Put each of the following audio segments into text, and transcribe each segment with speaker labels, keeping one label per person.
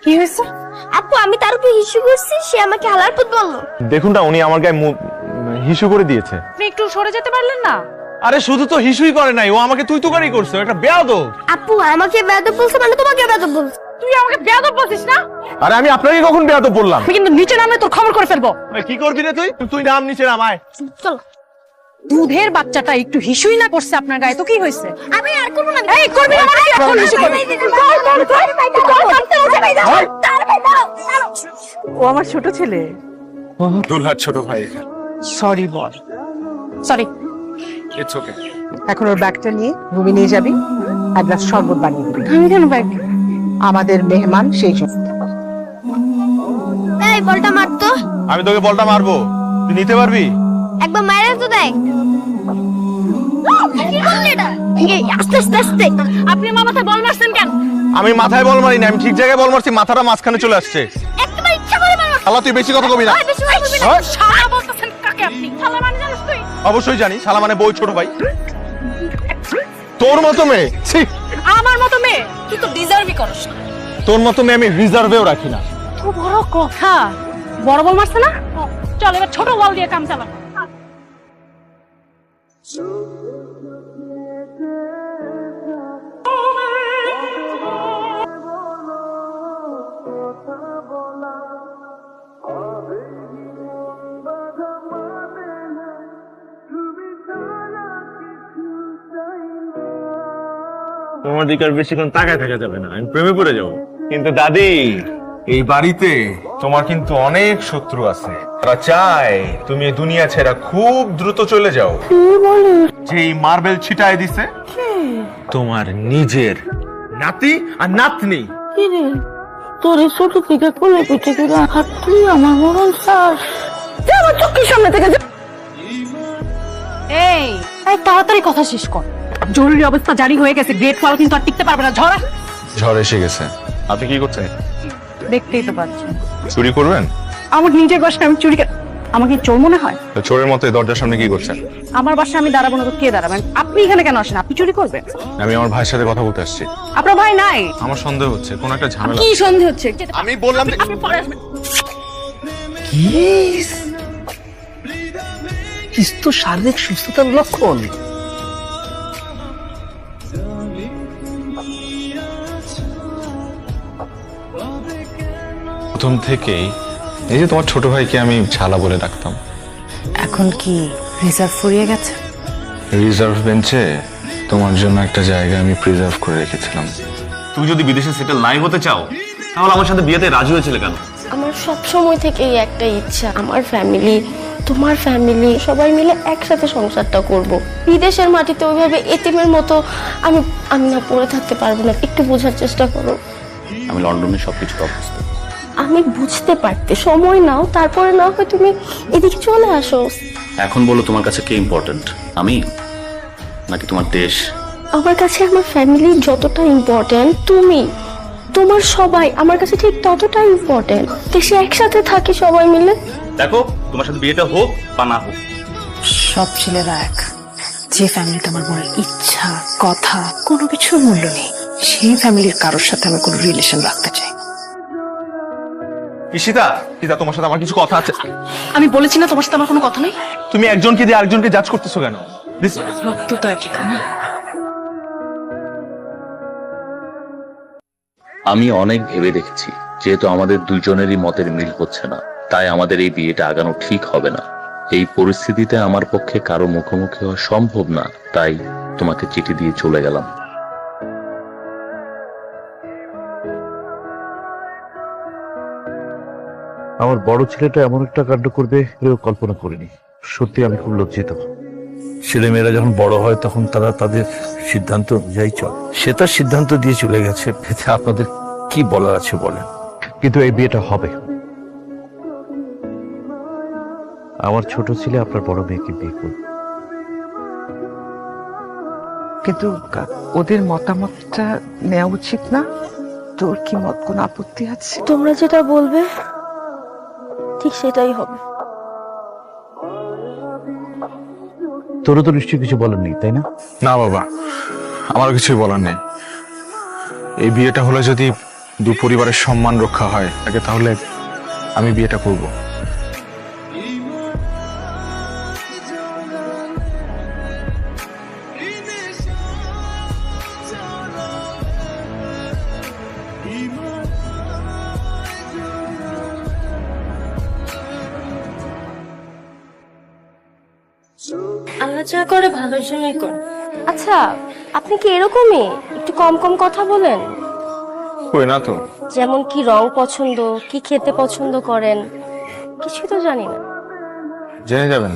Speaker 1: কি হয়েছে?
Speaker 2: আপু আমি তার উপর ইস্যু করছি, সে আমাকে হালার পুত বললো।
Speaker 3: দেখুন না, উনি আমার গায়ে হিসু করে দিয়েছে।
Speaker 1: আপনি একটু সরে যেতে পারলেন না?
Speaker 3: আরে শুধু তো হিসুই করে নাই, ও আমাকে তুই তুকারি করছে, একটা বেয়াদব।
Speaker 2: আপু আমাকে বেয়াদব বলছে মানে তোমাকে বেয়াদব বলছে।
Speaker 1: তুই আমাকে বেয়াদব বলছিস না?
Speaker 3: আরে আমি আপনাকে কখন বেয়াদব বললাম?
Speaker 1: আমি কিন্তু নিচে নামে তোর খবর করে ফেলবো।
Speaker 3: কি করবি রে তুই? তুই নাম নিচে নামায়।
Speaker 2: চলো।
Speaker 1: দুধের বাচ্চাটা একটু হিসুই না করছে আপনার গায়ে, তো কি হয়েছে?
Speaker 2: আমি আর করব না।
Speaker 1: এই করবি না মানে এখন হিসু করবি। ও আমার ছোট ছেলে।
Speaker 3: দুলহার ছোট ভাই।
Speaker 1: Sorry ball. Sorry.
Speaker 3: It's okay.
Speaker 4: এখন ওর ব্যাগটা নিয়ে রুমে নিয়ে যাবি, এক গ্লাস শরবত বানিয়ে দিবি।
Speaker 1: আমি কেন ব্যাগ?
Speaker 4: আমাদের মেহমান সেই জন্য।
Speaker 2: এই বলটা মারতো।
Speaker 3: আমি তোকে বলটা মারবো, তুই নিতে পারবি?
Speaker 2: একবার মাইরে তো দেখ। কি করলি এটা? এই আস্তে আস্তে আস্তে।
Speaker 1: আপনি আমার মাথায় বল মারছেন কেন?
Speaker 3: আমি মাথায় বল মারি না, আমি ঠিক জায়গায় বল মারছি, মাথাটা মাঝখানে চলে আসছে।
Speaker 2: একবার ইচ্ছা করে মারো।
Speaker 3: শালা তুই বেশি কথা কবি না।
Speaker 2: ওই বেশি কথা বলবি না।
Speaker 3: ওই,
Speaker 1: শালা বলতেছেন কাকে আপনি? শালা মানে জানিস তুই?
Speaker 3: অবশ্যই জানি, শালা মানে বই ছোট ভাই। তোর মতো মেয়ে, ছি,
Speaker 1: আমার মতো মেয়ে তুই তো ডিজার্ভই করস না।
Speaker 3: তোর মতো মেয়ে আমি রিজার্ভেও রাখি না।
Speaker 1: তো বড় কথা, বড় বল মারছে না? চল এবার ছোট বল দিয়ে কাম চালা।
Speaker 3: তোমার দিকে আর বেশিক্ষণ তাকায় থাকা যাবে না, আমি প্রেমে পড়ে যাবো। কিন্তু দাদি, এই বাড়িতে তোমার কিন্তু অনেক শত্রু আছে, তারা চায় তুমি এই দুনিয়া ছেড়ে খুব দ্রুত চলে যাও। যে এই মার্বেল ছিটায় দিছে তোমার নিজের নাতি আর নাতনি।
Speaker 5: তোর ছোট থেকে কোলে পিঠে করে আর তুই আমার মরণ শ্বাস আমার চোখের সামনে থেকে
Speaker 1: এই তাড়াতাড়ি কথা শেষ কর। জরুরি অবস্থা জারি হয়ে গেছে, গ্রেট ফল কিন্তু আর টিকতে পারবে না। ঝড়
Speaker 3: ঝড় এসে গেছে। আপনি কি করছেন?
Speaker 1: দেখতেই তো পাচ্ছেন।
Speaker 3: চুরি করবেন?
Speaker 1: আমার নিজের বাসায় আমি চুরি আমাকে চোর মনে হয়?
Speaker 3: চোরের মতো দরজার সামনে কি করছেন?
Speaker 1: আমার বাসায় আমি দাঁড়াবো না তো কে দাঁড়াবেন? আপনি এখানে কেন আসেন? আপনি চুরি করবেন?
Speaker 3: আমি আমার ভাইয়ের সাথে কথা বলতে আসছি।
Speaker 1: আপনার ভাই নাই?
Speaker 3: আমার সন্দেহ হচ্ছে কোন একটা ঝামেলা।
Speaker 1: কি সন্দেহ হচ্ছে?
Speaker 3: আমি বললাম যে-
Speaker 1: আপনি পরে আসবেন।
Speaker 4: কিস তো শারীরিক সুস্থতার লক্ষণ।
Speaker 3: প্রথম থেকেই এই যে তোমার ছোট ভাইকে আমি ছালা বলে ডাকতাম।
Speaker 6: এখন কি রিজার্ভ ফুরিয়ে গেছে?
Speaker 3: রিজার্ভ বেঞ্চে তোমার জন্য একটা জায়গা আমি প্রিজার্ভ করে রেখেছিলাম।
Speaker 7: তুমি যদি বিদেশে সেটেল নাই হতে চাও তাহলে আমার সাথে বিয়েতে রাজি হয়েছিলে কেন?
Speaker 5: আমার সব সময় থেকেই একটা ইচ্ছা, আমার ফ্যামিলি তোমার ফ্যামিলি সবাই মিলে একসাথে সংসারটা করব। বিদেশের মাটিতে ওইভাবে এতিমের মতো আমি আমি না পড়ে থাকতে পারবো না। একটু বোঝার চেষ্টা করো।
Speaker 7: আমি লন্ডনে সবকিছু অবস্থা
Speaker 5: আমি বুঝতে পারতে সময় নাও, তারপরে না হয় তুমি এদিকে চলে আসো।
Speaker 7: এখন বলো তোমার কাছে কে ইম্পর্টেন্ট, আমি নাকি তোমার দেশ?
Speaker 5: আমার কাছে আমার ফ্যামিলি যতটা ইম্পর্টেন্ট, তুমি তোমার সবাই আমার কাছে ঠিক ততটা ইম্পর্টেন্ট। দেশে একসাথে থাকি সবাই মিলে।
Speaker 7: দেখো তোমার সাথে বিয়েটা হোক বা না হোক,
Speaker 6: সব ছেলেরা এক। যে ফ্যামিলিতে আমার বোনের ইচ্ছা কথা কোনো কিছুর মূল্য নেই, সেই ফ্যামিলির কারোর সাথে আমি কোনো রিলেশন রাখতে চাই।
Speaker 3: ঈশিতা, ঈশিতা, তোমার সাথে আমার কিছু কথা আছে।
Speaker 1: আমি বলেছি না তোমার সাথে আমার কোনো কথা নেই?
Speaker 3: তুমি একজনকে দিয়ে আরেকজনকে জাজ করতেছো কেন?
Speaker 6: রক্ত তো একই, তাই না?
Speaker 8: আমি অনেক ভেবে দেখেছি, যেহেতু আমাদের দুইজনেরই মতের মিল হচ্ছে না, তাই আমাদের এই বিয়েটা আগানো ঠিক হবে না। এই পরিস্থিতিতে আমার পক্ষে কারো মুখোমুখি হওয়া সম্ভব না, তাই তোমাকে চিঠি দিয়ে চলে গেলাম।
Speaker 9: আমার বড় ছেলেটা এমন একটা কাণ্ড করবে কেউ কল্পনা করিনি। সত্যি আমি খুব লজ্জিত। ছেলেমেয়েরা যখন বড় হয় তখন তারা তাদের সিদ্ধান্ত অনুযায়ী চলে। সে তার সিদ্ধান্ত দিয়ে চলে গেছে, এতে আপনাদের কি বলার আছে বলেন। কিন্তু এই বিয়েটা হবে। আমার ছোট ছেলে আপনার বড় মেয়েকে বিয়ে করবে।
Speaker 4: কিন্তু ওদের মতামতটা নেওয়া উচিত না? তোর কি মত, কোনো আপত্তি আছে?
Speaker 5: তোমরা যেটা বলবে ঠিক সেটাই হবে।
Speaker 9: তোরও তো নিশ্চয়ই কিছু বলার নেই, তাই না?
Speaker 3: না বাবা, আমার কিছুই বলার নেই। এই বিয়েটা হলে যদি দু পরিবারের সম্মান রক্ষা হয় তাকে, তাহলে আমি বিয়েটা করব।
Speaker 5: আল্লাহ যা করে ভালোর জন্যই করে। আচ্ছা, আপনি কি এরকমই একটু কম কম কথা বলেন?
Speaker 3: কই না তো।
Speaker 5: যেমন কি রং পছন্দ, কি খেতে পছন্দ করেন, কিছু তো জানি না।
Speaker 3: জেনে যাবেন,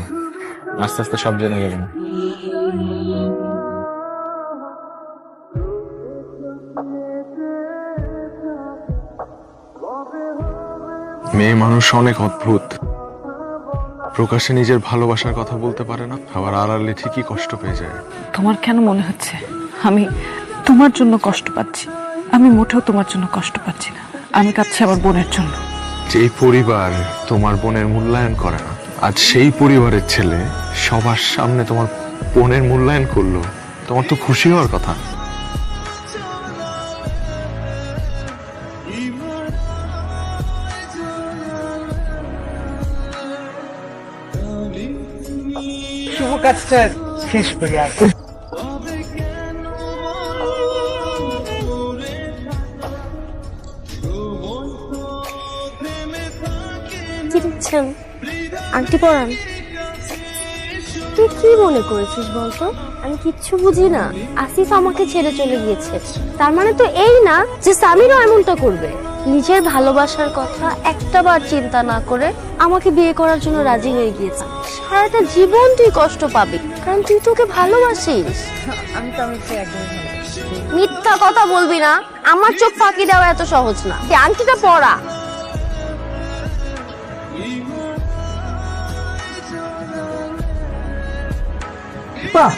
Speaker 3: আস্তে আস্তে সব জেনে যাবেন। মেয়ে মানুষ অনেক অদ্ভুত, প্রকাশে নিজের ভালোবাসার কথা বলতে পারে না, আবার আড়ালে ঠিকই কষ্ট পেয়ে যায়।
Speaker 4: তোমার কেন মনে হচ্ছে আমি তোমার জন্য কষ্ট পাচ্ছি? আমি মোটেও তোমার জন্য কষ্ট পাচ্ছি না, আমি কাঁদছি আমার বোনের জন্য।
Speaker 3: যেই পরিবার তোমার বোনের মূল্যায়ন করে না, আজ সেই পরিবারের ছেলে সবার সামনে তোমার বোনের মূল্যায়ন করলো, তোমার তো খুশি হওয়ার কথা।
Speaker 4: শুভ কাজটা শেষ করি আর
Speaker 5: কি দিচ্ছেন? আন্টি পড়ান। তুই কি মনে করেছিস বলতো? আমি কিচ্ছু বুঝি না। আসিফ আমাকে ছেড়ে চলে গিয়েছে, তার মানে তো এই না যে সামিরও এমনটা করবে। নিজের ভালোবাসার কথা একটাবার চিন্তা না করে আমাকে বিয়ে করার জন্য রাজি হয়ে গিয়েছে। সারাটা জীবন তুই কষ্ট পাবি, কারণ তুই তোকে ভালোবাসিস।
Speaker 6: আমি তো আমাকে একদম
Speaker 5: মিথ্যা কথা বলবি না, আমার চোখ ফাঁকি দেওয়া এত সহজ না। তুই আংটিটা পরা।
Speaker 4: বাহ